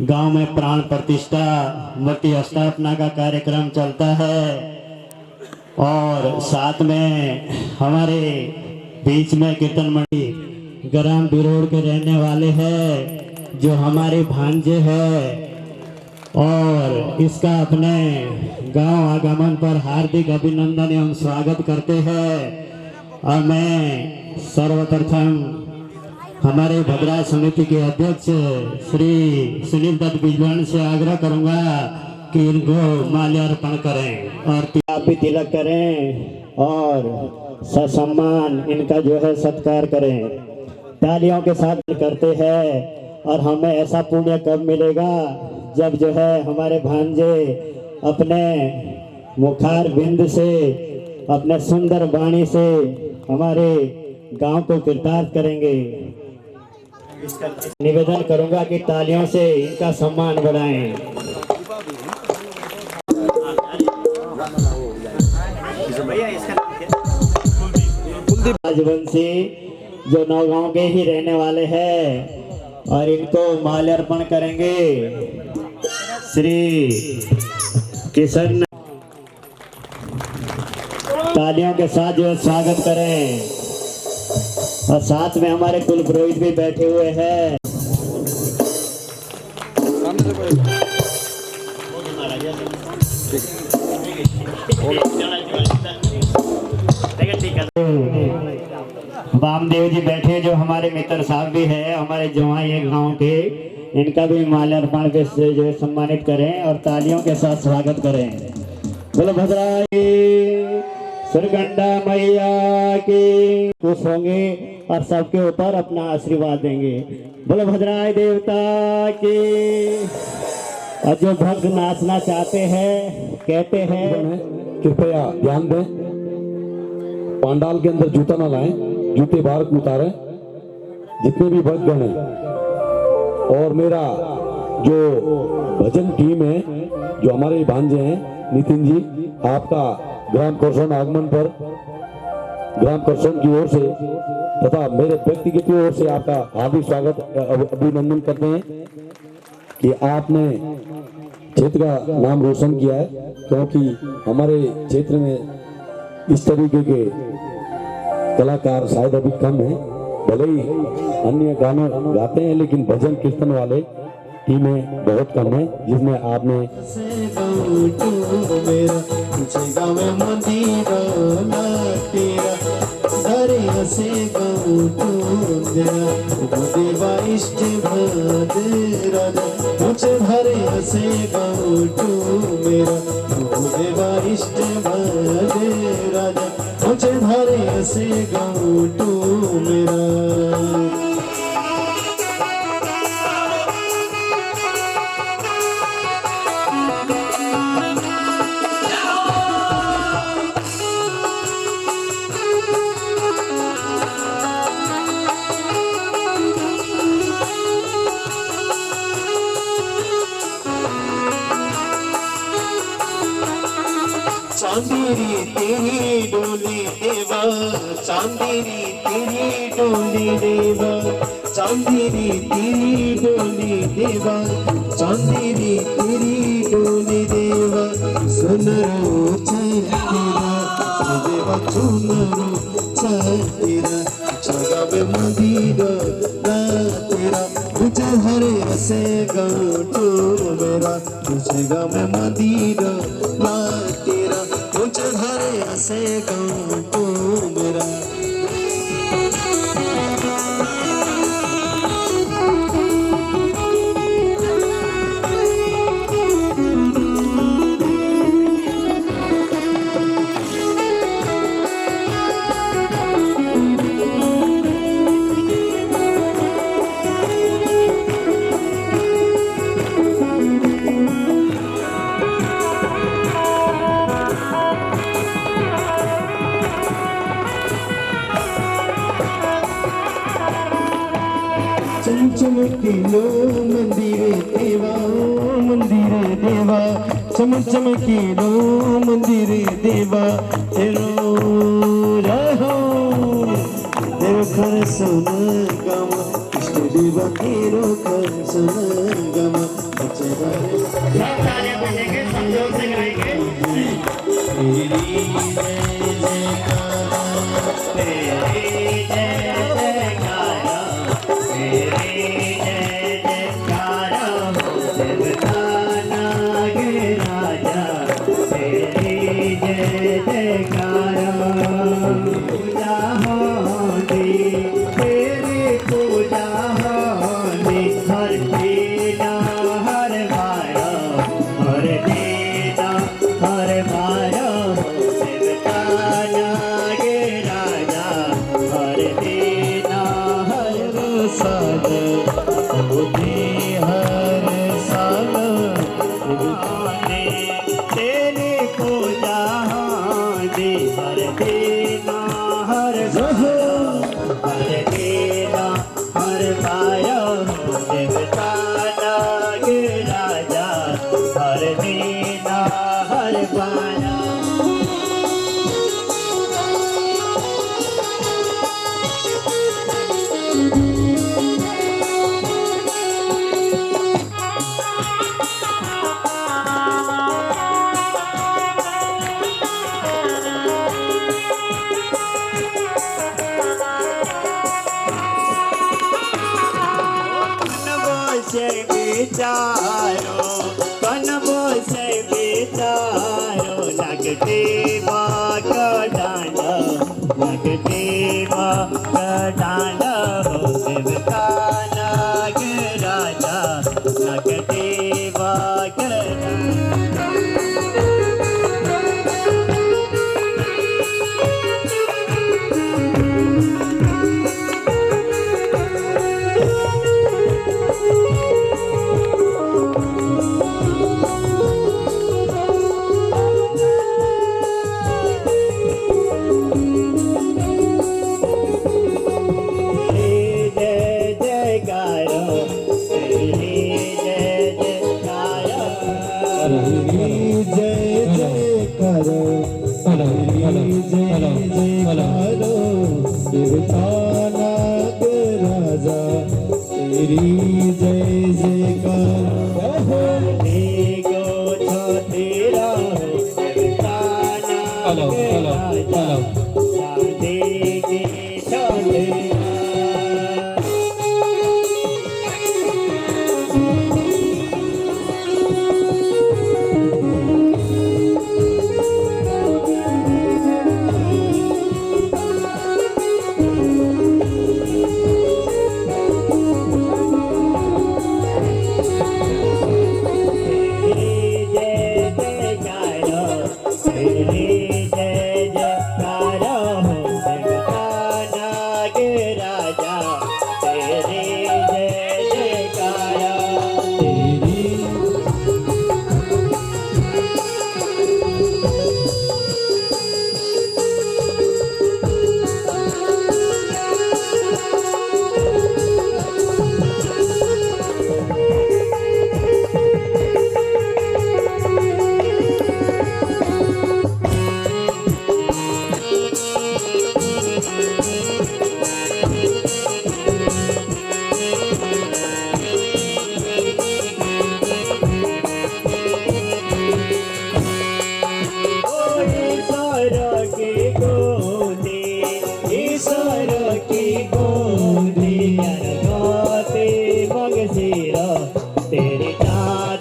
गांव में प्राण प्रतिष्ठा मूर्ति स्थापना का कार्यक्रम चलता है और साथ में हमारे बीच में कीर्तन मंडली ग्राम बिरोड़ के रहने वाले हैं जो हमारे भांजे हैं और इसका अपने गांव आगमन पर हार्दिक अभिनंदन एवं स्वागत करते हैं। और मैं सर्वप्रथम हमारे भद्रा समिति के अध्यक्ष श्री सुनील दत्त बिजवान से आग्रह करूंगा कि इनको माल्यार्पण करें और तिलक करें और ससम्मान इनका जो है सत्कार करें। तालियों के साथ करते हैं और हमें ऐसा पुण्य कब मिलेगा जब जो है हमारे भांजे अपने मुखार बिंद से अपने सुंदर वाणी से हमारे गांव को कृतार्थ करेंगे। निवेदन करूंगा कि तालियों से इनका सम्मान बढ़ाएं। राजवंशी जो नौगांव के ही रहने वाले हैं और इनको माल्यार्पण करेंगे। श्री किशन तालियों के साथ जो स्वागत करें और साथ में हमारे कुल पुरोहित भी बैठे हुए हैं। वामदेव जी बैठे जो हमारे मित्र साहब भी है हमारे जवाई एक गांव के, इनका भी माल्यार्पण के से जो सम्मानित करें और तालियों के साथ स्वागत करें। बोलो भद्राई सुरगंडा मैया की। खुश होंगे और सबके ऊपर अपना आशीर्वाद देंगे। बोलो भद्राई देवता की। और जो भक्त नाचना चाहते हैं कहते हैं कृपया ध्यान दें, पांडाल के अंदर जूता ना लाएं, जूते बाहर को उतारें। जितने भी भक्तगण हैं और मेरा जो भजन टीम है जो हमारे भांजे हैं नितिन जी, आपका ग्राम करसोन आगमन पर ग्राम करसोन की ओर से तथा मेरे व्यक्तिगत ओर से आपका हार्दिक स्वागत अभिनंदन करते हैं कि आपने क्षेत्र का नाम रोशन किया है, क्योंकि हमारे क्षेत्र में इस तरीके के कलाकार शायद अभी कम है। भले ही अन्य गाने गाते हैं लेकिन भजन कीर्तन वाले टीमें बहुत कम है, जिसमें आपने चांदेरी तेरी डोली देवा, चांदेरी तेरी डोली देवा, चांदेरी तेरी डोली देवा, चांदेरी तेरी डोली देवा। सुनरो तेरा देवा, सुनरो तेरा, जगा में मंदिर तेरा, मुझे धरे ऐसे गाँटू मेरा तुझे गा मैं मदीरा ला तेरा तुझे धरे ऐसे गाँटू मेरा चमचमकीलो मंदिरे देवा मंदिरे देवा चमचमकीलो मंदिरे देवा तेरो रहो तेरो खर सुन गम कृष्ण देवा तेरो खर सुन गम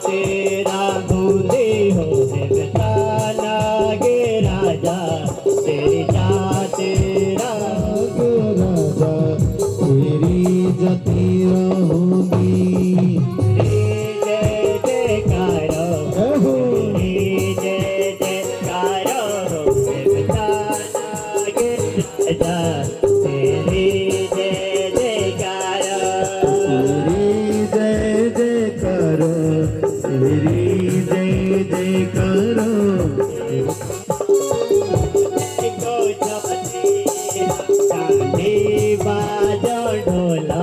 तेरा भूले हो देवता लागे राजा तेरी जात रागे राजा तेरी जती रहूंगी जय जयकार हो जय जयकार हो देवता लागे राजा तेरी जय जयकार तेरी जय जयकार तेरी जय जयकार चांदी बाजो ढोला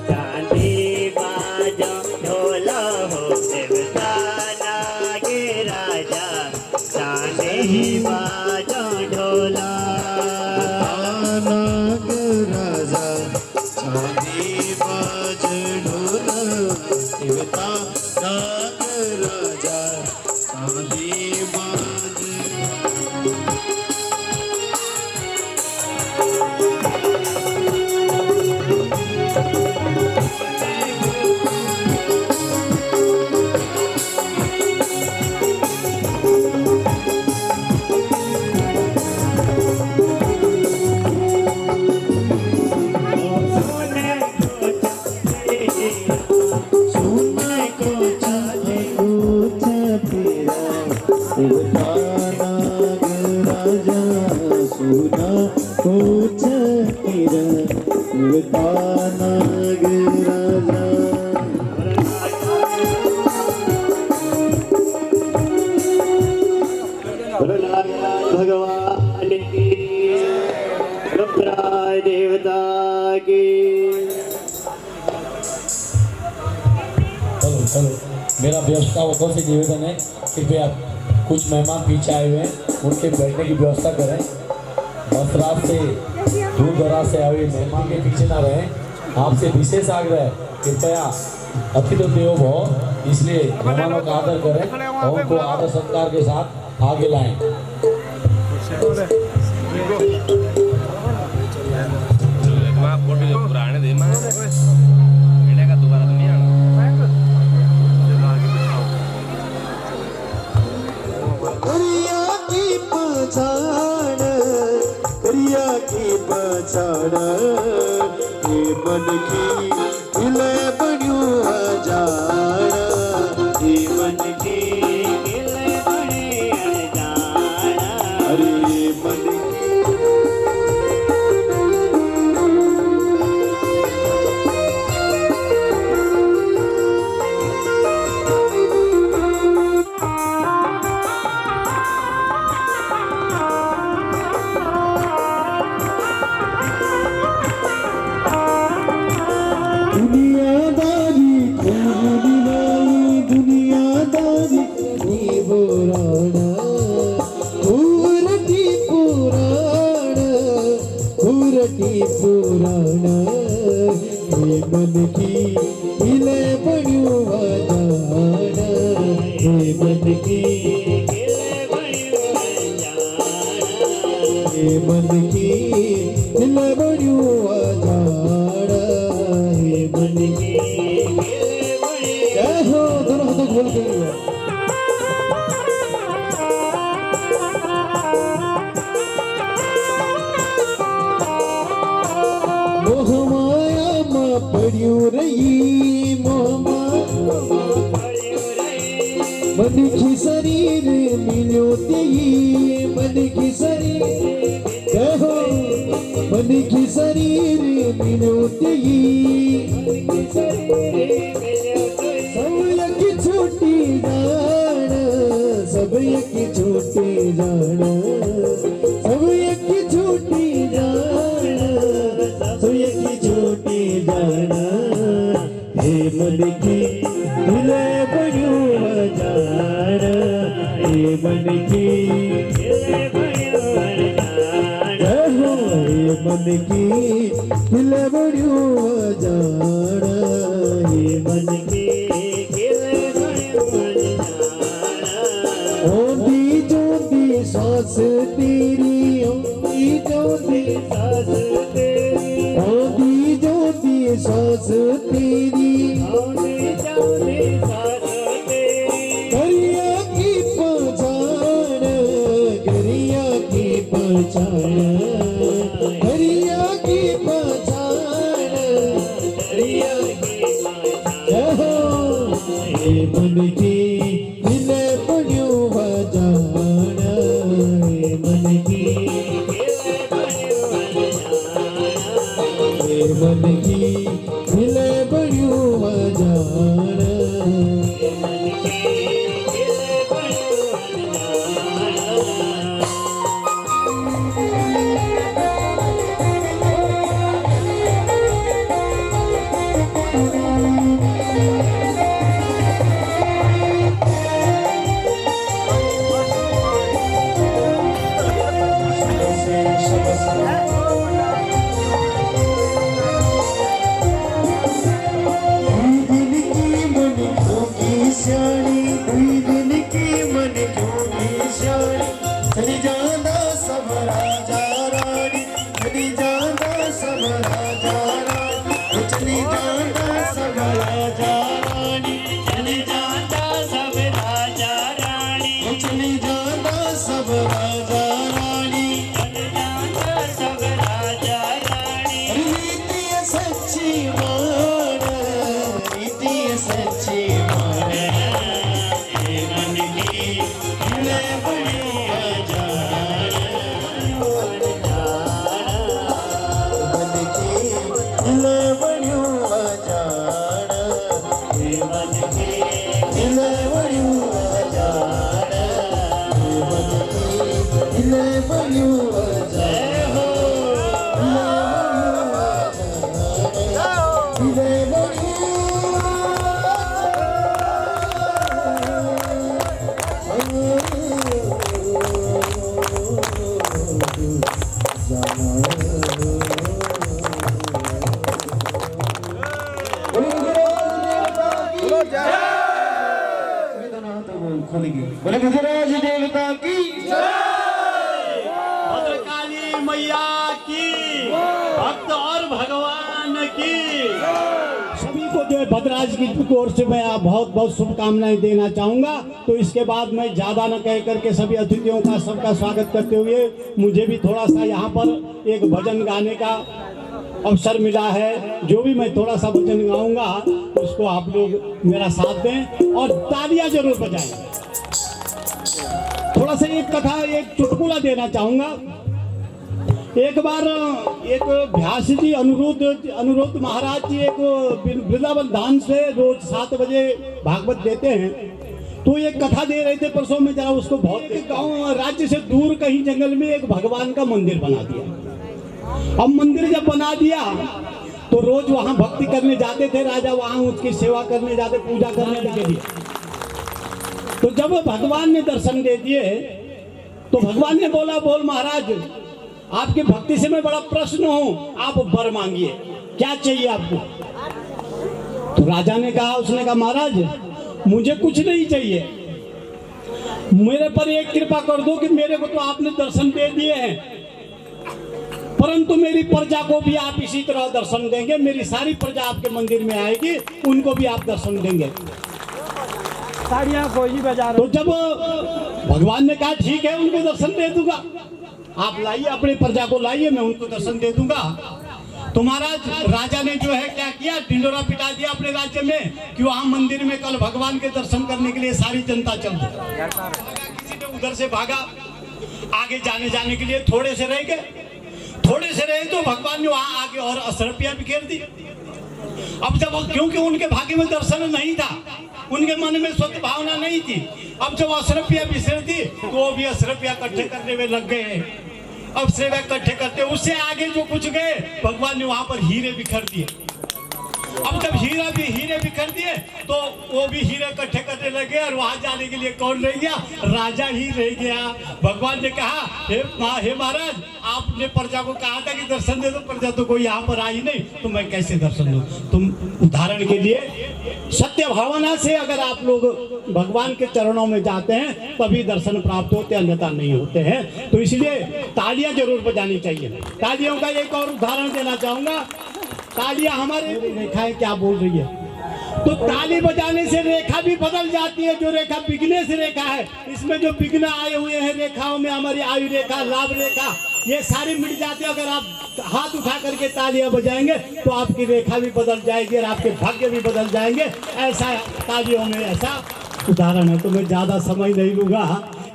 चांदी बाजो ढोला हो देवता लागे राजा चांदी बाजो ढोला नाग राजा चांदी बाज ढोला देवता नाग राजा चांदी बाज सोने को चांदी को तेरा देवता नाग राजा सोना को तेरा देवता नाग राजा भगवान की रुद्राय देवता की चलो चलो मेरा व्यवस्थापकों से निवेदन है कृपया कुछ मेहमान पीछे आए हुए हैं उनके बैठने की व्यवस्था करें बस रात से दूर दराज से आए हुए मेहमान के पीछे ना रहें आपसे विशेष आग्रह है कृपया अतिथि देवो भव इसलिए मेहमानों का आदर करें और उनको आदर सत्कार के साथ आगे लाएं पुराने दे का दोबारा तो नहीं आना करिया की पहचान करिया की पहचान ये मन की हिले बन्यू हजार ये मन की गिले बड़े अनजाना अरे मन की दुनियादारी खूब दिलाई दुनियादारी नी बोराना खूरटी पुराना ये मन की हिले बन्यू जाना ये मन की गिले बड़े अनजाना ये मन की हिले बन्यू जाना ये मन की गिले बड़े जय हो दोनों हाथों को खोल के मोह माया माँ पड़ियो रही मन की शरीर मिलो तेई मन की शरीर जय हो मन की शरीर मिलो तेई सब की छोटी जान सब की छोटी जान सब की छोटी जान सब की छोटी जान हे मन की हिले बन्यू जान हे मन की गिले बड़े अनजाना जय हो हे मन की हिले बन्यू जान हे मन की गिले बड़े अनजाना ओंदी जोंदी सांस तेरी ओंदी जोंदी सास तेरी ओंदी जोंदी सांस तेरी आने जाने सास तेरी मन की हिले बड़ियों अजान बोले गजराज देवता की भद्रकाली मैया की भक्त और भगवान की सभी को जो है भद्राज की ओर से मैं बहुत बहुत शुभकामनाएं देना चाहूंगा। तो इसके बाद मैं ज्यादा न कह करके सभी अतिथियों का सबका स्वागत करते हुए मुझे भी थोड़ा सा यहाँ पर एक भजन गाने का अवसर मिला है। जो भी मैं थोड़ा सा भजन गाऊंगा उसको आप लोग मेरा साथ दें और तालियां जरूर बजाएं। थोड़ा सा एक कथा एक चुटकुला देना चाहूंगा। एक बार एक व्यास जी अनुरुद्ध महाराज जी एक वृंदावन धाम से रोज 7 बजे भागवत देते हैं। तो एक कथा दे रहे थे परसों में, जरा उसको बहुत गाँव राज्य से दूर कहीं जंगल में एक भगवान का मंदिर बना दिया। अब मंदिर जब बना दिया तो रोज वहां भक्ति करने जाते थे राजा, वहां उसकी सेवा करने जाते, पूजा करने के लिए। तो जब भगवान ने दर्शन दे दिए तो भगवान ने बोला, बोल महाराज आपकी भक्ति से मैं बड़ा प्रश्न हूं, आप वर मांगिए, क्या चाहिए आपको। तो राजा ने कहा, उसने कहा महाराज मुझे कुछ नहीं चाहिए, मेरे पर एक कृपा कर दो कि मेरे को तो आपने दर्शन दे दिए हैं, परंतु मेरी प्रजा को भी आप इसी तरह दर्शन देंगे। मेरी सारी प्रजा आपके मंदिर में आएगी, उनको भी आप दर्शन देंगे। कोई बजा। तो जब भगवान ने कहा ठीक है उनको दर्शन दे दूंगा, आप लाइए अपने प्रजा को लाइए, मैं उनको दर्शन दे दूंगा। तो महाराज राजा ने जो है क्या किया, ढिंडोरा पिटा दिया अपने राज्य में कि वहां मंदिर में कल भगवान के दर्शन करने के लिए सारी जनता चल दी। किसी ने उधर से भागा, आगे जाने के लिए थोड़े से रह गए, थोड़े से रहे तो भगवान ने वहां आगे और असरपियां बिखेर दी। अब जब क्योंकि उनके भाग्य में दर्शन नहीं था, उनके मन में स्वतः भावना नहीं थी, अब जब असरपियां बिखर दी तो वो भी असरपियां इकट्ठे करने में लग गए। अब सेवा इकट्ठे करते, उससे आगे जो कुछ गए भगवान ने वहां पर हीरे बिखर दिए। अब जब हीरे बिखर दिए तो वो भी हीरे इकट्ठे करने लगे और वहां जाने के लिए कौन रह गया, राजा ही रह गया। भगवान ने कहा, हे महाराज आपने प्रजा को कहा था कि दर्शन दे दो, प्रजा तो कोई यहाँ पर आई नहीं, तो मैं कैसे दर्शन दूं। तुम उदाहरण के लिए सत्य भावना से अगर आप लोग भगवान के चरणों में जाते हैं तभी दर्शन प्राप्त होते, अन्यथा नहीं होते हैं। तो इसलिए तालियां जरूर बजानी चाहिए। तालियों का एक और उदाहरण देना चाहूंगा। तालियां हमारे रेखाएं क्या बोल रही है, तो ताली बजाने से रेखा भी बदल जाती है। जो रेखा बिगने से रेखा है, इसमें जो बिघ्न आए हुए हैं रेखाओं में, हमारी आयु रेखा, लाभ रेखा, ये सारी मिट जाती है। अगर आप हाथ उठा करके तालियां बजाएंगे तो आपकी रेखा भी बदल जाएगी और आपके भाग्य भी बदल जाएंगे। ऐसा तालियों में ऐसा उदाहरण है। तो मैं ज्यादा समय नहीं लूंगा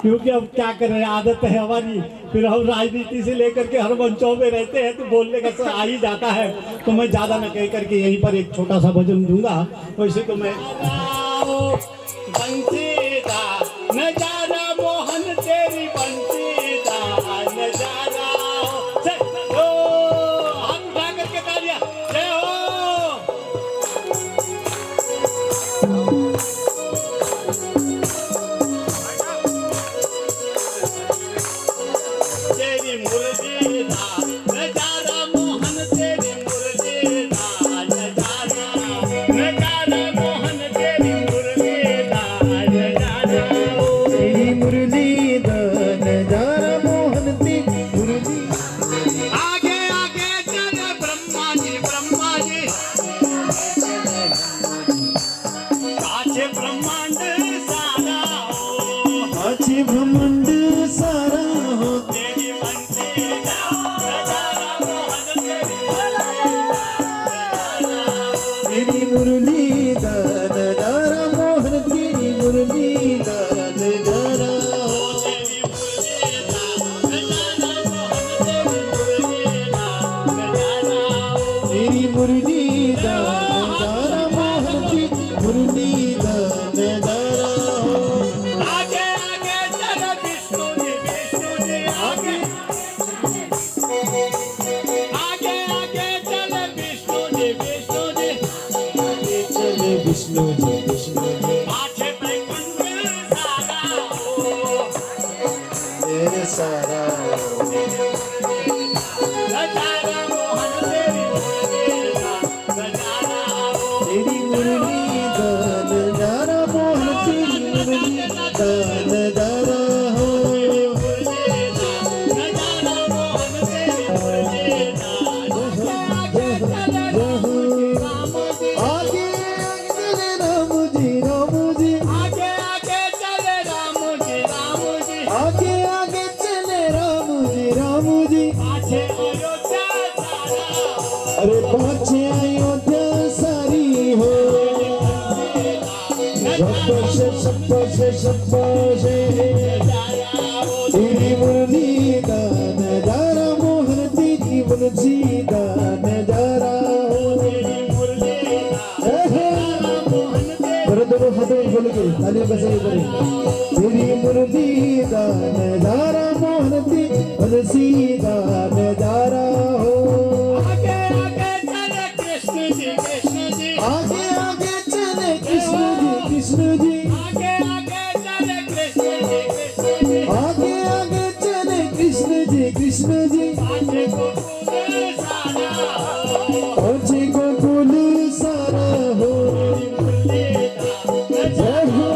क्योंकि अब क्या कर रहे हैं, आदत है हमारी फिर हम राजनीति से लेकर के हर मंचों में रहते हैं तो बोलने का सर आ ही जाता है, तो मैं ज्यादा न कह करके यहीं पर एक छोटा सा भजन दूंगा। वैसे तो मैं बंसीदा नजारा मोहन तेरी बंसीदा नजारा हाथ उठा करके तालियां जय हो। तेरी मुरलीदा नजारा मोहन तेरी मुरलीदा नजारा नजारा मोहन तेरी मुरलीदा नजारा तेरी मुरली दा नजारा मोहन तेरी मुरली। आगे आगे चले ब्रह्मा जी काछे ब्रह्मांड सारा हो आछे ब्रह्मांड सारा हो तेरी बंसीदा नजारा मोहन तेरी मुरलीदा तेरी मुरली दा नजारा मोहन तेरी मुरली दा नजारा हो तेरी मुरलीदा नजारा मोहन तेरी मुरलीदा नजारा तेरी मुरली दा नजारा मोहन तेरी मुरली दा नजारा हो आगे आगे चले विष्णु जी आगे आगे आगे चले विष्णु जी आगे चले विष्णु जी पाछे बैकुंठ सारा हो तेरे सारा नजारा मोहन तेरी मुरलीदा नजारा हो तेरी मुरली दा नजारा मोहन तेरी मुरली दा नजारा हो नजारा मोहन तेरी मुरलीदा आगे चले आगे चले राम जी आगे आगे चले राम जी आगे आगे चले राम जी पाछे अयोध्या सारा अरे पाछे अयोध्या सारी हो शब्बाश तेरी मुरली दा नजारा मोहन तेरी मुरली दा नजारा हो करो दोनों हाथों में बोल के तालियों का सही करें तेरी मुरली दा नजारा मोहन तेरी मुरली दा नजारा हो आगे आगे चले कृष्ण जी आगे आगे चले कृष्ण जी आगे आगे चले कृष्ण जी आगे आगे चले कृष्ण जी पाछे गोकुल सारा हो पहुंचे गोकुल सारा हो जय हो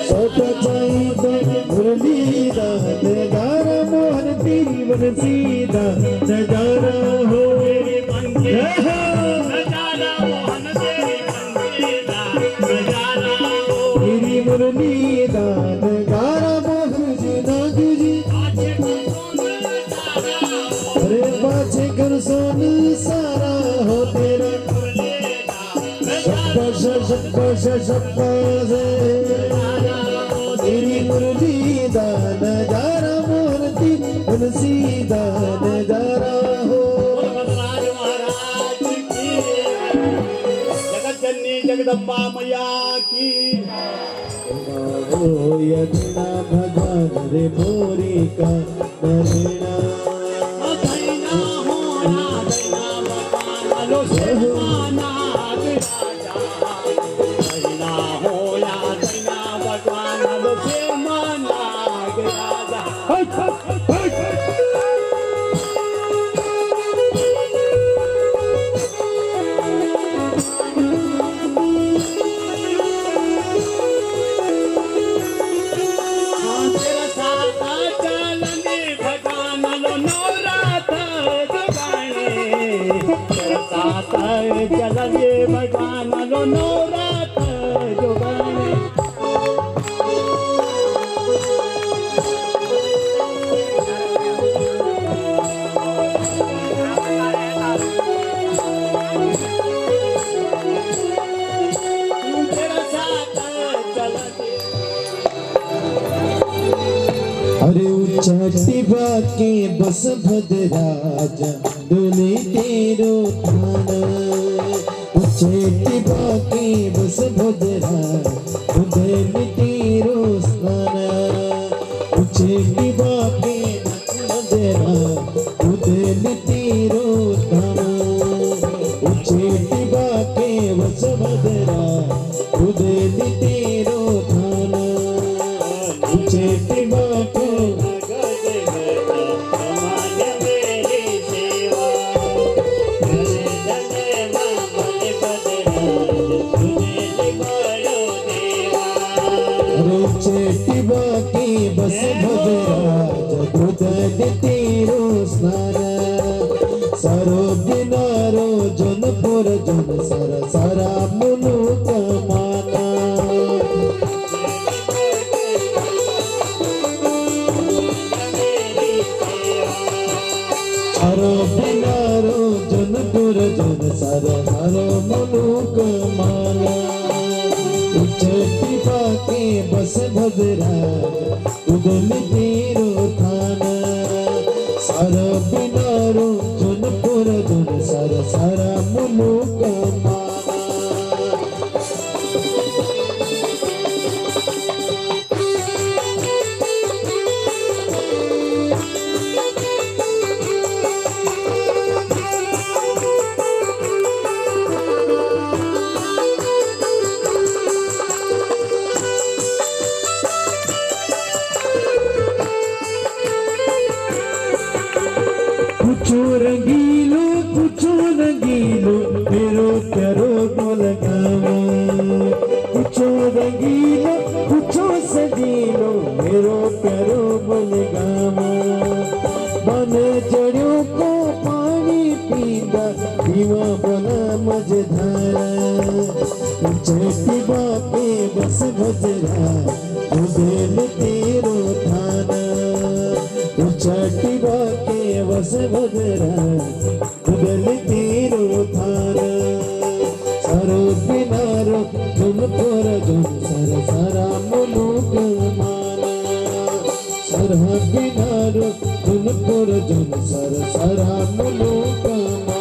छोटा चाई तो मुरली दा नजारा मोहन तेरी बंसी दा नजारा हो जय हो नजारा मोहन तेरी बंसीदा नजारा हो तेरी मुरली दा नजारा मोहन जी नागू जी पाछे गोकुल सारा हो अरे पाछे कर सोन सारा हो तेरा शब्बाश तेरी मुरली दा नजारा मोहन तेरी बंसी दा नजारा हो राज महाराज की जगत जननी जगदम्बा मैया की हो यज्ञा भगवान रे मोरी का नरेना दैना होना दैना भगवान लो नाग राजा दैना होया दैना भगवान लो नाग राजा तेरा साथ चलने भगवान लो छठी के बस भद्राज डोले तेरो थाना छठी के बस भद्राज उदल तेरो स्नाना छठी के भद्रा उदल तेरो थाना छठी के बस भद्रा उदल तेरो थाना छठी के चेटिबा के बस भद्राज उदल तेरो स्नाना सरो दिनारो जनपुर जन सर सारा मुनु कमाना सरो दिनारो जनपुर जन सर सारा मुनु कमाना छठी के बस भद्राज उदल तेरो थाना सर बिनारो जनपुर जन सर सारा मुलुक माना कुछो रंगीलो मेरो प्यारो बोल गावा कुछो रंगीलो कुछो सजीलो मेरो प्यारो बोल गावा बन चढ़ो को पानी पींदा पीवा बोला मझधारा छठी बापे बस भद्रा उदल तेरो थाना छठी के बस भद्रा उदल तेरो थाना सरो बिनारो जनपुर जन सर सारा मुलुक माना सर बिनारो जनपुर जन सर सारा मुलुक माना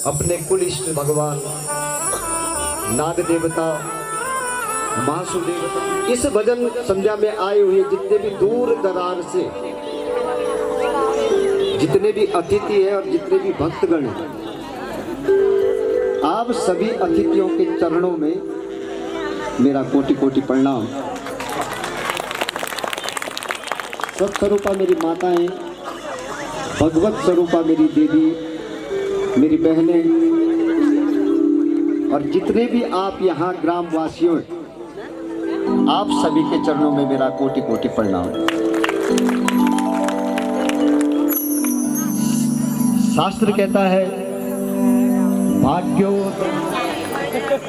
अपने कुल इष्ट भगवान नाग देवता महासु देवता इस भजन संध्या में आए हुए जितने भी दूर दरार से जितने भी अतिथि हैं और जितने भी भक्तगण हैं, आप सभी अतिथियों के चरणों में मेरा कोटि कोटि प्रणाम। सत्स्वरूपा मेरी माताएं, भगवत स्वरूपा मेरी देवी, मेरी बहनें और जितने भी आप यहाँ ग्राम वासियों, आप सभी के चरणों में मेरा कोटि कोटि प्रणाम। शास्त्र कहता है भाग्यो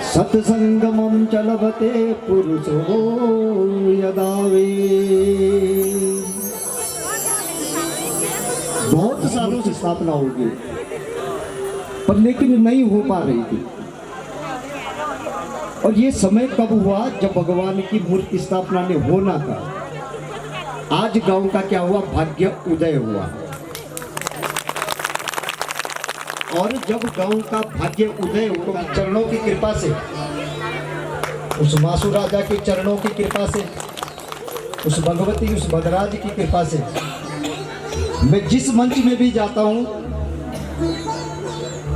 सत्संगमं च लभते पुरुषो यदा वे। बहुत सालों से स्थापना होगी, पर लेकिन नहीं हो पा रही थी। और ये समय कब हुआ? जब भगवान की मूर्ति स्थापना ने होना था। आज गांव का क्या हुआ? भाग्य उदय हुआ। और जब गांव का भाग्य उदय हुआ, चरणों की कृपा से, उस मासू राजा के चरणों की कृपा से, उस भगवती उस भद्राज की कृपा से, मैं जिस मंच में भी जाता हूं,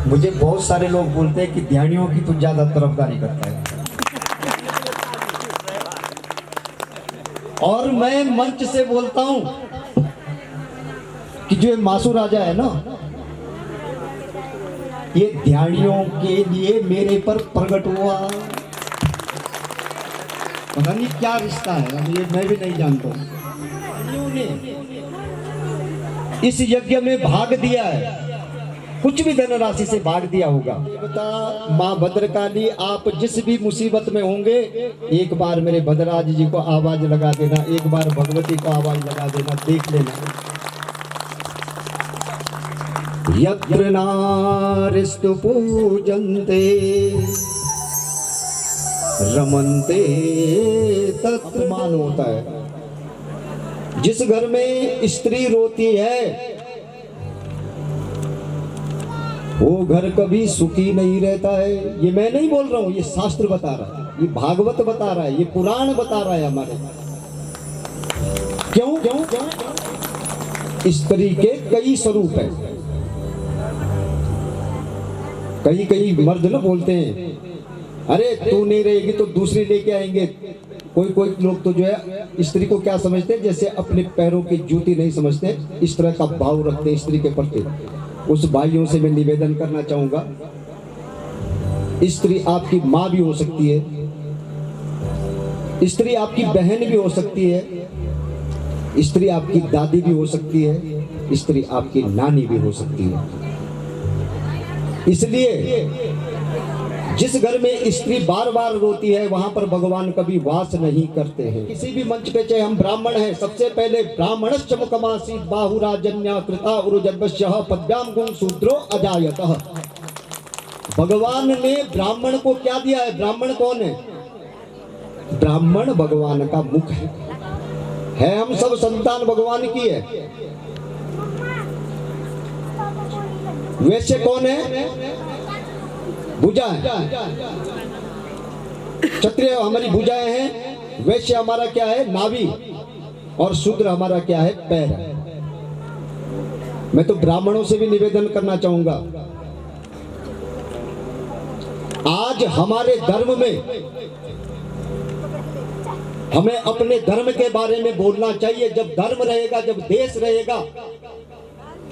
मुझे बहुत सारे लोग बोलते हैं कि ध्यानियों की तो ज्यादा तरफदारी करता है। और मैं मंच से बोलता हूं कि जो मासू राजा है ना, ये ध्यानियों के लिए मेरे पर प्रकट हुआ। पता नहीं क्या रिश्ता है, अब ये मैं भी नहीं जानता हूं। इस यज्ञ में भाग दिया है, कुछ भी धनराशि से भाग दिया होगा। बता माँ भद्रकाली, आप जिस भी मुसीबत में होंगे, एक बार मेरे भद्रराज जी को आवाज लगा देना, एक बार भगवती को आवाज लगा देना, देख लेना। यत्र नारिस्तु पूजन्ते रमन्ते तत्र मान होता है। जिस घर में स्त्री रोती है वो घर कभी सुखी नहीं रहता है। ये मैं नहीं बोल रहा हूं, ये शास्त्र बता रहा है, ये भागवत बता रहा है, ये पुराण बता रहा है हमारे। क्यों क्यों क्यों? स्त्री के कई स्वरूप है। कई कई मर्द ना बोलते हैं, अरे तू नहीं रहेगी तो दूसरी लेके आएंगे। कोई कोई लोग तो जो है स्त्री को क्या समझते हैं, जैसे अपने पैरों की जूती नहीं समझते, इस तरह का भाव रखते हैं स्त्री के प्रति। उस भाइयों से मैं निवेदन करना चाहूंगा, स्त्री आपकी माँ भी हो सकती है, स्त्री आपकी बहन भी हो सकती है, स्त्री आपकी दादी भी हो सकती है, स्त्री आपकी नानी भी हो सकती है। इसलिए जिस घर में स्त्री बार बार रोती है वहां पर भगवान कभी वास नहीं करते हैं। किसी भी मंच पे, चाहे हम ब्राह्मण हैं, सबसे पहले ब्राह्मणश्च मुखमासीत् बाहुराजन्या कृता उरुजन्मस्यः पद्भ्यां गुं शूद्रो अजायतः। भगवान ने ब्राह्मण को क्या दिया है? ब्राह्मण कौन है? ब्राह्मण भगवान का मुख है। हम सब संतान भगवान की है। वैश्य कौन है? भुजा है। क्षत्रिय हमारी भुजाएं हैं, वैश्य हमारा क्या है? नाभि, और शूद्र हमारा क्या है? पैर है। मैं तो ब्राह्मणों से भी निवेदन करना चाहूंगा, आज हमारे धर्म में हमें अपने धर्म के बारे में बोलना चाहिए। जब धर्म रहेगा, जब देश रहेगा,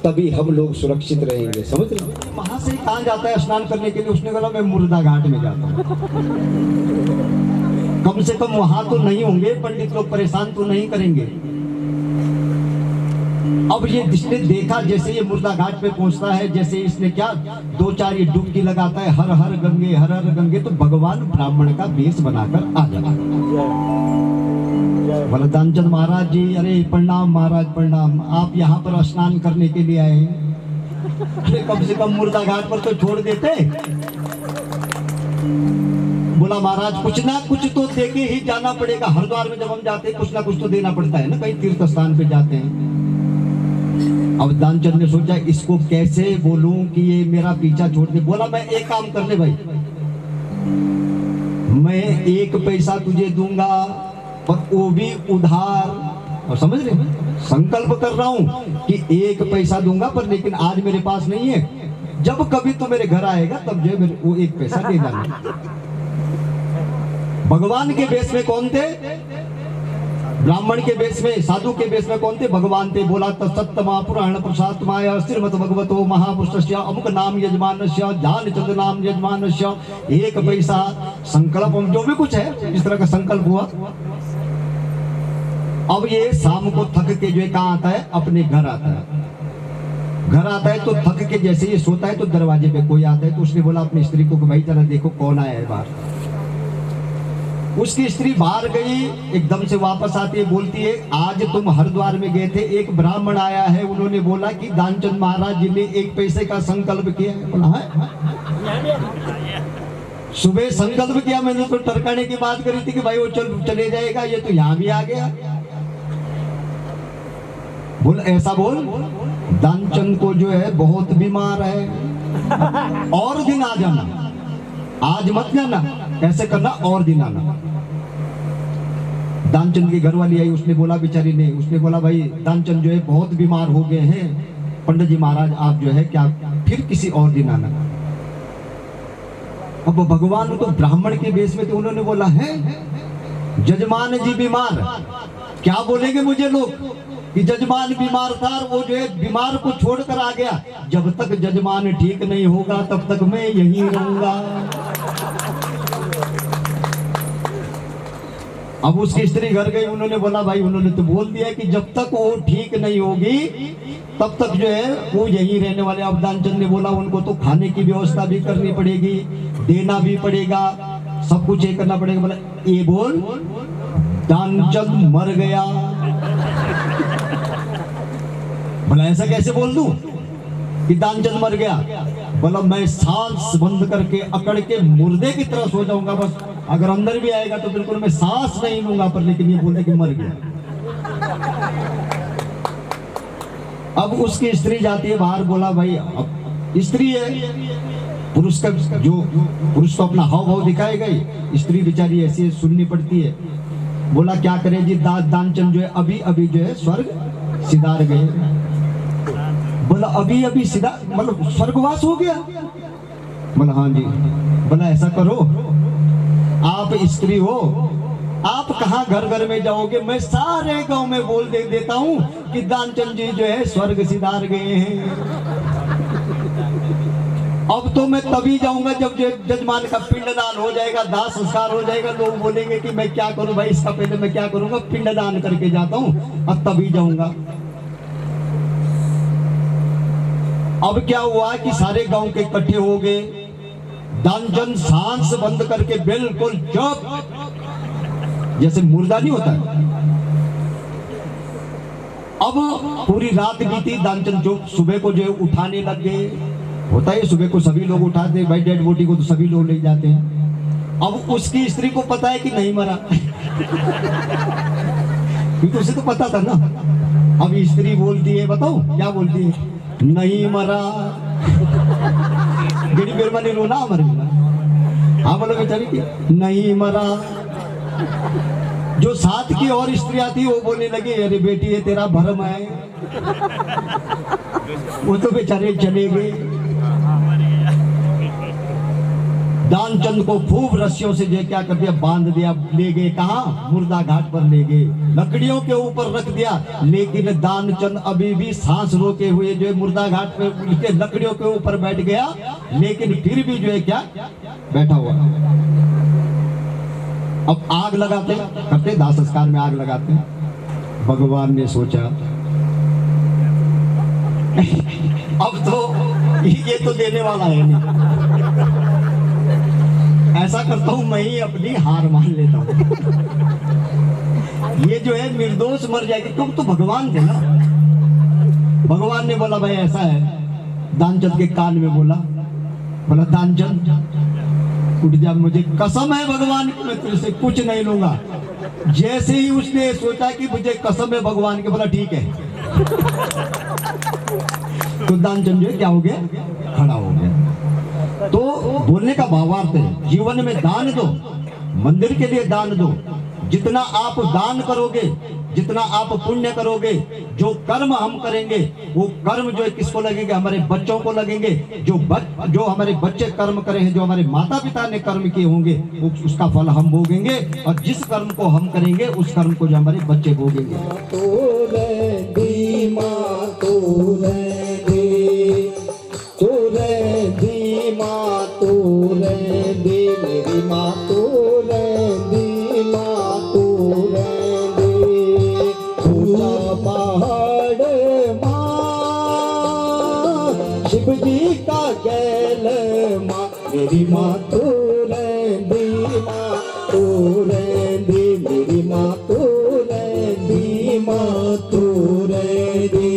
तभी हम लोग सुरक्षित रहेंगे। समझ रहे? वहां से कहां जाता है स्नान करने के लिए? उसने कहा मैं मुर्दा घाट में जाता हूं। कम से कम वहां तो नहीं होंगे पंडित लोग, परेशान तो नहीं करेंगे। अब ये जिसने देखा, जैसे ये मुर्दा घाट पे पहुंचता है, जैसे इसने क्या 2-4 ये डुबकी लगाता है, हर हर गंगे हर हर गंगे, तो भगवान ब्राह्मण का वेश बनाकर आ जाता। वरदानचंद महाराज जी, अरे प्रणाम महाराज प्रणाम, आप यहाँ पर स्नान करने के लिए आए? अरे कम से कम मुर्दा घाट पर तो छोड़ देते। बोला महाराज कुछ ना कुछ तो देके ही जाना पड़ेगा। हरिद्वार में जब हम जाते हैं कुछ ना कुछ तो देना पड़ता है ना, कहीं तीर्थ स्थान पे जाते हैं। अब दानचंद ने सोचा इसको कैसे बोलूं कि ये मेरा पीछा छोड़ दे। बोला मैं एक काम कर ले भाई, मैं 1 पैसा तुझे दूंगा, और वो भी उधार। और समझ रहे, संकल्प कर रहा हूं कि 1 पैसा दूंगा, पर लेकिन आज मेरे पास नहीं है। जब कभी तो मेरे घर आएगा तब जो मेरे वो 1 पैसा दे देना। भगवान के वेश में कौन थे? ब्राह्मण के वेश में, साधु के वेश में कौन थे? भगवान थे। बोला तत्सत्तमा पुराण प्रसादमाय श्रीमद् भगवतो महापुरुषस्य अमुक नाम यजमानस्य जानचंद नाम यजमानस्य 1 पैसा संकल्प, जो भी कुछ है इस तरह का संकल्प हुआ। अब ये शाम को थक के जो है कहाँ आता है? अपने घर आता है। घर आता है तो थक के जैसे ये सोता है तो दरवाजे पे कोई आता है, तो उसने बोला अपनी स्त्री को कि भाई जरा देखो कौन आया है बाहर। उसकी स्त्री बाहर गई, एकदम से वापस आती है, बोलती है आज तुम हरिद्वार में गए थे, एक ब्राह्मण आया है, उन्होंने बोला कि दानचंद महाराज जी ने 1 पैसे का संकल्प किया है। बोला है? सुबह संकल्प किया, मैंने तो टरकाने की बात करी थी कि भाई वो चले जाएगा, ये तो यहाँ भी आ गया। बोल ऐसा बोल, दानचंद को जो है बहुत बीमार है, और दिन आ जाना, आज मत जाना, ऐसे करना और दिन आना। दानचंद की घरवाली आई, उसने बोला बेचारी ने, उसने बोला भाई दानचंद जो है बहुत बीमार हो गए हैं, पंडित जी महाराज आप जो है क्या फिर किसी और दिन आना। अब भगवान तो ब्राह्मण के वेश में थे, उन्होंने बोला है जजमान जी बीमार, क्या बोलेंगे मुझे लोग कि जजमान बीमार था और वो जो है बीमार को छोड़कर आ गया, जब तक जजमान ठीक नहीं होगा तब तक मैं यहीं रहूंगा। अब उसकी स्त्री घर गई, उन्होंने बोला भाई उन्होंने तो बोल दिया कि जब तक वो ठीक नहीं होगी तब तक जो है वो यहीं रहने वाले। अब दानचंद ने बोला उनको तो खाने की व्यवस्था भी करनी पड़ेगी, देना भी पड़ेगा, सब कुछ ये करना पड़ेगा। बोला ये बोल दानचंद मर गया। बोला ऐसा कैसे बोल दूं कि दानचंद मर गया? बोला मैं सांस बंद करके अकड़ के मुर्दे की तरह सो जाऊंगा, बस अगर अंदर भी आएगा तो बिल्कुल मैं सांस नहीं लूंगा, पर लेकिन ये बोलते कि मर गया। अब उसकी स्त्री जाती है बाहर, बोला भाई अब स्त्री है, पुरुष का जो पुरुष तो अपना हाव भाव दिखाएगा ही, स्त्री बेचारी ऐसी सुननी पड़ती है। बोला क्या करे जी, दानचंद जो है अभी अभी जो है स्वर्ग सिधार गए। बोला अभी अभी सीधा मतलब स्वर्गवास हो गया? बोला हाँ जी। बोला ऐसा करो, आप स्त्री हो, आप कहाँ घर घर में जाओगे, मैं सारे गांव में बोल देता हूँ कि दानचंद जी जो है स्वर्ग सिधार गए हैं। अब तो मैं तभी जाऊंगा जब जजमान का पिंडदान हो जाएगा, दाह संस्कार हो जाएगा, लोग बोलेंगे कि मैं क्या करूं भाई, इसका पहले मैं क्या करूंगा, पिंडदान करके जाता हूं, अब तभी जाऊंगा। अब क्या हुआ कि सारे गांव के इकट्ठे हो गए, दानचंद सांस बंद करके बिल्कुल चुप, जैसे मुर्दा नहीं होता। अब पूरी रात बीती, दानचंद जो सुबह को जो उठाने लग गए, होता है सुबह को सभी लोग उठाते हैं भाई, डेड बॉडी को तो सभी लोग ले जाते हैं। अब उसकी स्त्री को पता है कि नहीं मरा, क्योंकि उसे तो पता था ना। अब स्त्री बोलती है, बताओ क्या बोलती है, नहीं मरा। गड़ी बेरमानी रोना मर गया। हाँ बोलो बेचारी की नहीं मरा। जो साथ की और स्त्री आती वो बोलने लगे अरे बेटी ये तेरा भरम है। वो तो बेचारे चले गए। दानचंद को खूब रस्सियों से जो क्या कर दिया, बांध दिया, ले गए कहाँ, मुर्दा घाट पर ले गए, लकड़ियों के ऊपर रख दिया। लेकिन दानचंद अभी भी सांस रोके हुए जो है मुर्दा घाट पे उसके लकड़ियों के ऊपर बैठ गया, लेकिन फिर भी जो है क्या बैठा हुआ। अब आग लगाते करते, दाह संस्कार में आग लगाते। भगवान ने सोचा अब तो ये तो देने वाला है नहीं, ऐसा करता हूं मैं ही अपनी हार मान लेता हूं। ये जो है निर्दोष मर जाएगी, तुम तो भगवान थे ना। भगवान ने बोला भाई ऐसा है, दानचंद के कान में बोला दानचंद उठ जा, मुझे कसम है भगवान की मैं तुझसे कुछ नहीं लूंगा। जैसे ही उसने सोचा कि मुझे कसम है भगवान के, बोला ठीक है। तो दानचंद जो क्या हो गया, खड़ा हो गया। तो बोलने का भावार्थ है जीवन में दान दो, मंदिर के लिए दान दो। जितना आप दान करोगे, जितना आप पुण्य करोगे, जो कर्म हम करेंगे वो कर्म जो है किसको लगेंगे, हमारे बच्चों को लगेंगे। जो हमारे बच्चे कर्म करे हैं, जो हमारे माता पिता ने कर्म किए होंगे, वो उसका फल हम भोगेंगे। और जिस कर्म को हम करेंगे उस कर्म को जो हमारे बच्चे भोगेंगे। मेरी माँ तो रहंदी, माँ तो रहंदी, ऊंचा पहाड़ माँ, शिव जी का गैल माँ, मेरी माँ तो रहंदी, माँ तो रहंदी। तू रे दे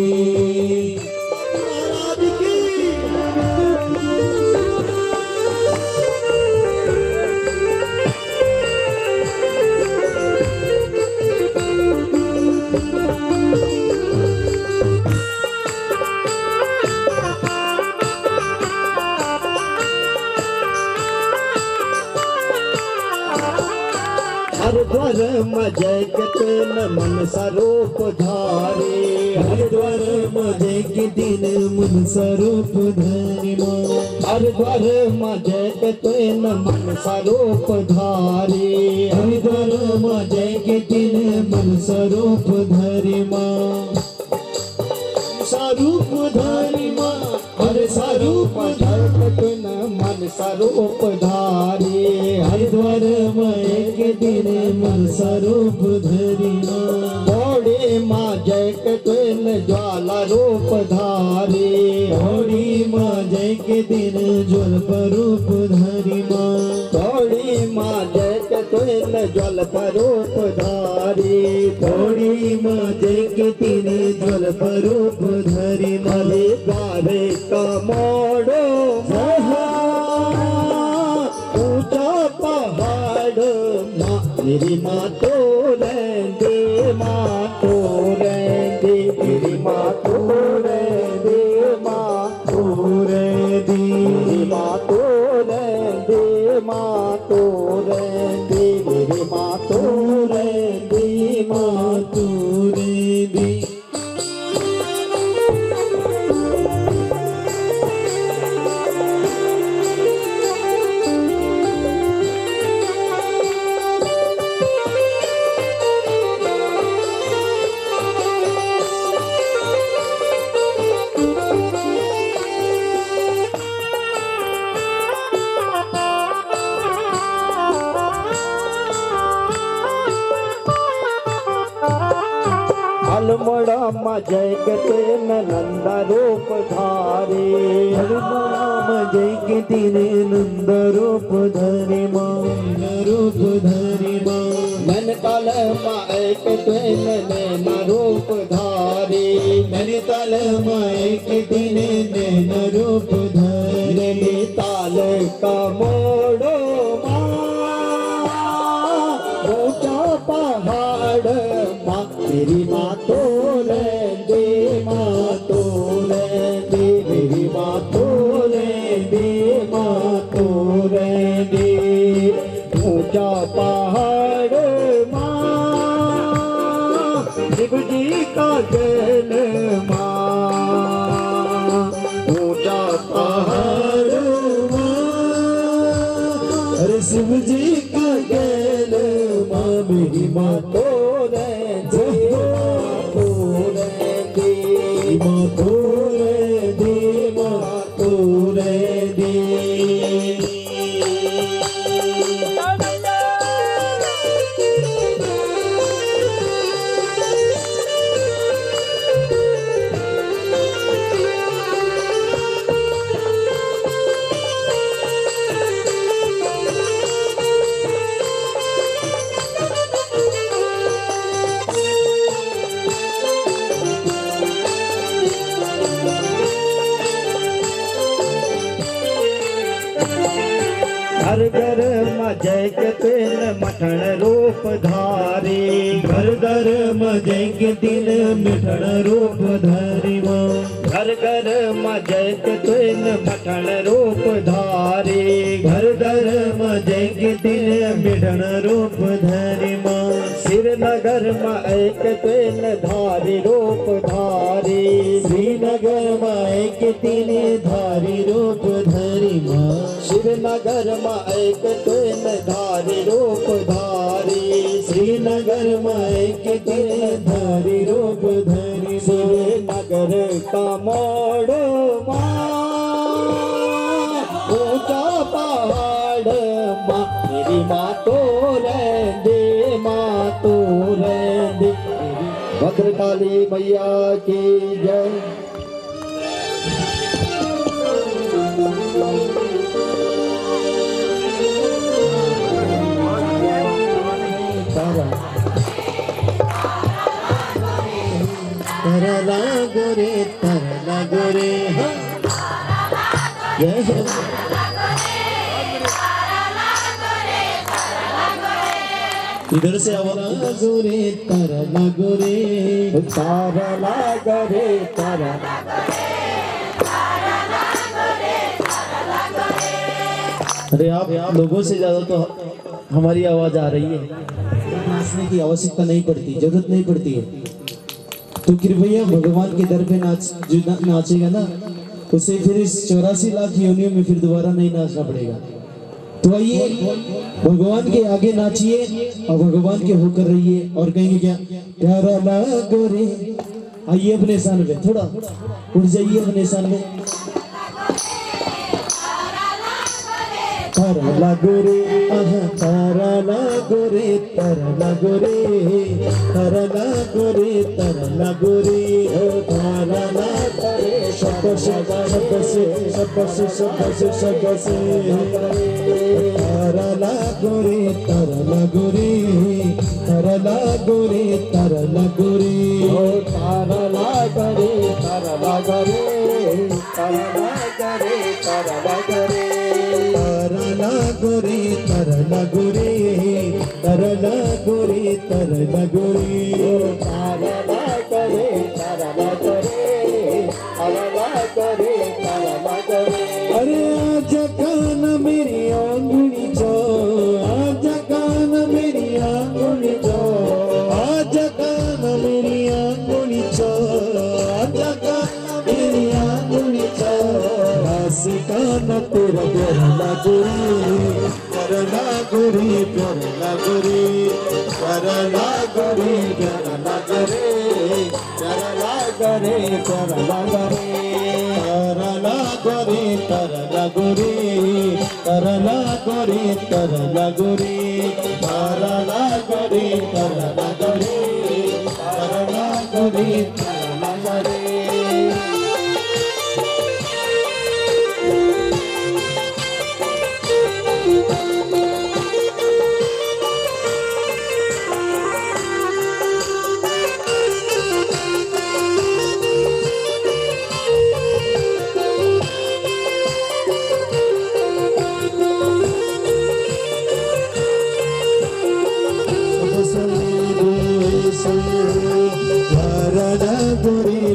महाराज की हरिद्वार मजय के न मन स्वरूप धारे हरिद्वार मजय के दिन मन स्वरूप धारे हरिद्वार मजय के न मन स्वरूप धारे हरिद्वार मजय के दिन मन स्वरूप धारे माँ स्वरूप धारी माँ हर स्वरूप धर्म न मन स्वरूप धारी हरिद्वार माँ के दिन मन स्वरूप धरी माँ बौड़ी माँ जय के न ज्वाला रूप धारी बौड़ी माँ जय के दिन ज्वल रूप धारी माँ बौड़ी माँ जय के न ज्वल रूप धारी बौड़ी माँ जय के दिन ज्वल रूप धरी मरे गारे का मोड़ो ऊंचा पहाड़ माँ मेरी माँ तो रेंदे माँ तो रेंदे मेरी माँ तो रेंदे माँ तो रेंदे मेरी माँ तो रेंदे माँ तो रेंदे मेरी माँ तो रेंदे माँ तो रेंदे हलमड़ा मजय के नंदा रूप धारे हलमड़ा मजय के दिन नंद रूप धरे माँ रूप धरे माँ मन तल माए के नैन रूप धारे मन तल माए के दिन नैन रूप धरे ताल का मोड़ो माँ ऊंचा पहाड़ माँ मेरी माँ तो रेंदे माँ तो रेंदे मेरी माँ तो रेंदे माँ तो रेंदे ऊंचा पहाड़ माँ शिव जी का जल माँ ऊंचा पहाड़ माँ अरे शिव जी का जल माँ मेरी माँ तो रेंदे माँ तो रेंदे माँ तो रेंदे घर घर मजय के दिन मठन रूप धारी घर घर मजय के दिन मिठन रूप धारी माँ घर घर मजय के दिन मठन रूप धारी घर घर मजय के दिन मिठन रूप धारी माँ श्रीनगर में एक दिन धारी रूप धारी श्रीनगर में एक दिन धारी रूप धारी माँ श्रीनगर में एक दिन धारी रूप धारी श्रीनगर में एक दिन धारी रूप धारी श्रीनगर का मोड़ो माँ ऊंचा पहाड़ माँ मेरी माँ तो रेंदे माँ तो रेंदे भद्रकाली मैया की जय। तरला गोरे तरला गोरे हाँ जय इधर से आवाज गोरे तरला गोरे तारला गरे तारा अरे आप लोगों से ज्यादा तो हमारी आवाज आ रही है। नाचने की आवश्यकता नहीं पड़ती, जरूरत नहीं पड़ती है। तो कृपया भगवान के दर पे जो नाचेगा ना उसे फिर इस 84 लाख योनियों में फिर दोबारा नहीं नाचना पड़ेगा। तो आइए भगवान के आगे नाचिए और भगवान के होकर रहिए और कहेंगे क्या प्यारा लागो रे। आइए अपने स्थान पे थोड़ा उठ जाइए अपने स्थान पे। तारा लागो रे तारा लागो रे तारा लागो रे तारा लागो रे तारा लागो रे तारा लागो रे शब्द से तारा लागो रे तारा लागो रे तारा लागो रे तारा लागो रे तारा लागरे तारा लागरे तारा लागरे तारा लागरे तरला गोरे तरला गोरे तरला गोरे तरला गोरे तारा लागरे तारा लागरे तारा लागरे तारा लागरे अरे आज कान मेरी आंगुली जो आज कान मेरी आंगुली जो आज कान मेरी आंगुली जो आज कान मेरी आंगुली जो कान तेरा प्यारा गोरी करला गोरी प्यारा गोरी करला गोरी प्यारा गोरी तारा लागरे तारा लागरे तरला गोरी तरला गोरी तरला गोरी तरला गोरी तरला गोरी तरला गोरी तरला गोरी तरला गोरी तरला गोरी तरला गोरी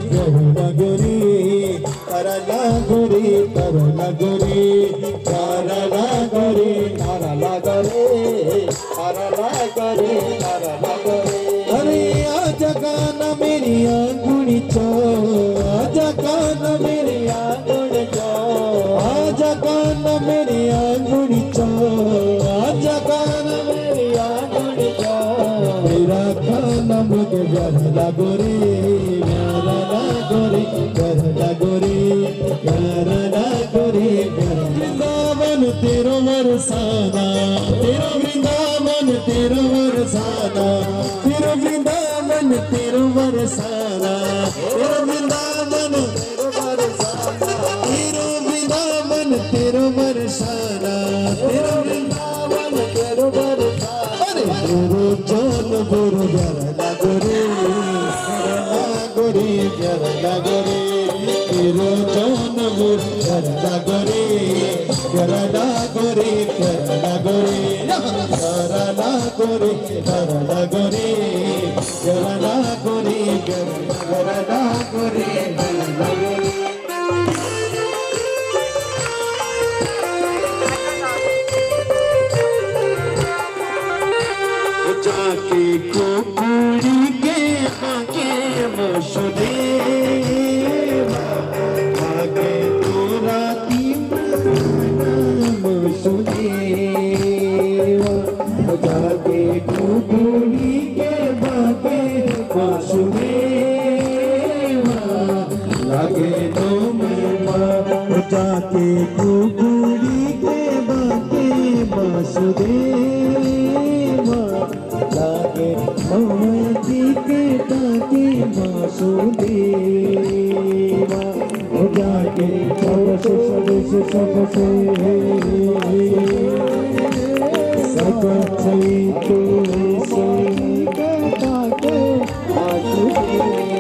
तरला गोरी तरला गोरी तरला गोरी तारा लागरे तारा लागरे तारा लागरे अरे आज कान मेरी आंगुली चो आज कान मेरी आंगुली चो आज कान मेरी आंगुली चो आज कान मेरी आंगुली चो मेरा कान मुझे गरला गोरी गरला गोरी गरला गोरी गरला गोरी वृंदावन तेरो वरसाना तेरो वृंदावन तेरो वरसाना तेरो वृंदावन तेरो वरसाना तेरो वृंदावन तेरो वरसाना तेरो वृंदावन तेरो वरसाना तेरो वृंदावन तेरो वरसाना अरे तेरो जन गुरु गरला गोरी गरला गोरी तेरो जन गुरु गरला गोरी गरला गोरी गरला गोरी गरला गोरी गरला गोरी गरला गोरी गरला गोरी गरला गोरी जाके कुकुड़ी के बाके वसुदेवा आगे तोरा वसुदेवा जाके कुकुड़ी के बाके वसुदेवा लागे तो जाके कुकुड़ी के बाके वसुदेवा लागे जी के ताके वासुदेवा जाके सबसे तो ताके वासुदेवा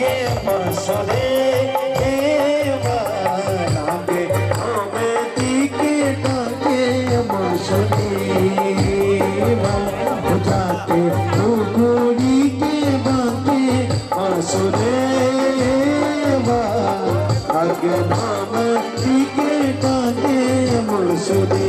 लागे मसले लागे हमें तीखे डाके मसले जाके कुकुरी के बाके मसले लागे नाम तीखे डाके मसले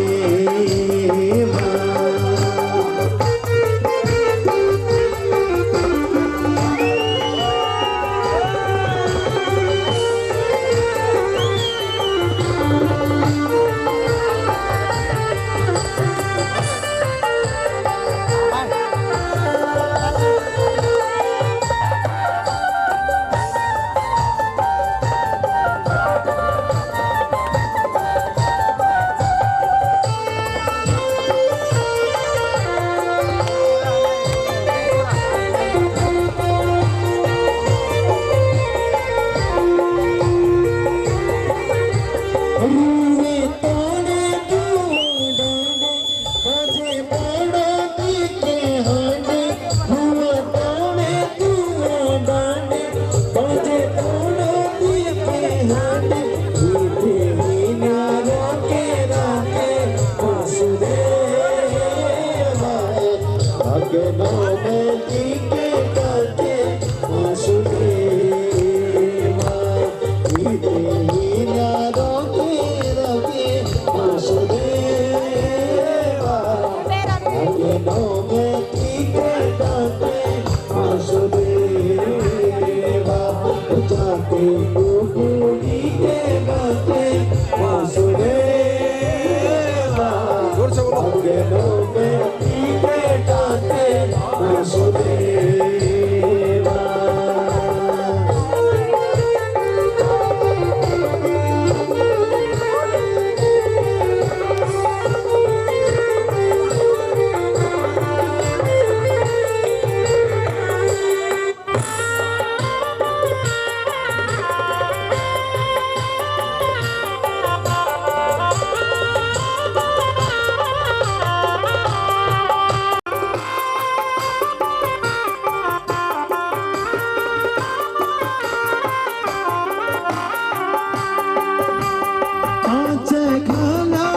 खाना